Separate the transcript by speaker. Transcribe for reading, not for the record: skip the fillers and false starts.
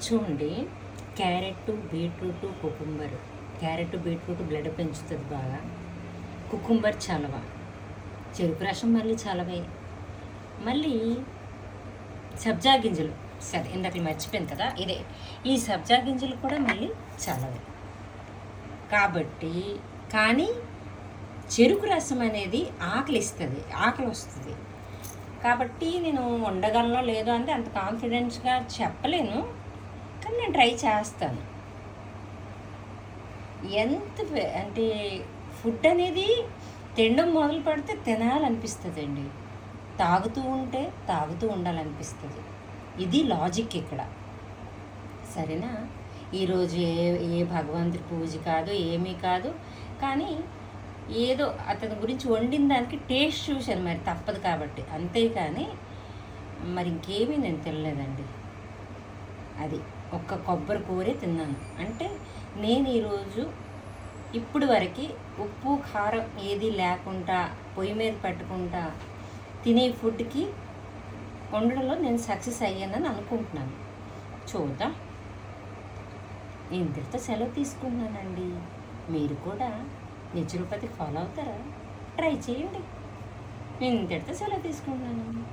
Speaker 1: చూడండి, carrot, beetroot, cucumber. Carrot, beetroot blood పెంచుతుంది బాగా. కుకుంబర్ చలవ, చెరుకు రసం మళ్ళీ చలవే. మళ్ళీ సబ్జా గింజలు, సరే ఇందాక మర్చిపోయింది కదా, ఇదే ఈ సబ్జా గింజలు కూడా మళ్ళీ చలవే. కాబట్టి కానీ చెరుకు రసం అనేది ఆకలి ఇస్తుంది, ఆకలి వస్తుంది. కాబట్టి నేను వండగలనో లేదో అంటే అంత కాన్ఫిడెన్స్గా చెప్పలేను, కానీ నేను ట్రై చేస్తాను. అంటే ఫుడ్ అనేది తినడం మొదలు పెడితే తినాలనిపిస్తుంది అండి, తాగుతూ ఉంటే తాగుతూ ఉండాలనిపిస్తుంది. ఇది లాజిక్ ఇక్కడ. సరేనా? ఈరోజు ఏ భగవంతుడి పూజ కాదు, ఏమీ కాదు, కానీ ఏదో అతని గురించి వండిన దానికి టేస్ట్ చూశాను, మరి తప్పదు కాబట్టి. అంతేకాని మరి ఇంకేమీ నేను తినలేదండి. అది ఒక్క కొబ్బరి కూరే తిన్నాను. అంటే నేను ఈరోజు ఇప్పుడు వరకు ఉప్పు కారం ఏది లేకుండా పొయ్యి మీద పెట్టుకుంటా తినే ఫుడ్కి వండడంలో నేను సక్సెస్ అయ్యానని అనుకుంటున్నాను. చూద్దాం. ఇంతటితో సెలవు తీసుకున్నానండి. మీరు కూడా నేచురోపతి ఫాలో అవుతారా? ట్రై చేయండి. నేను ఇంతటితో సెలవు తీసుకుంటున్నాను.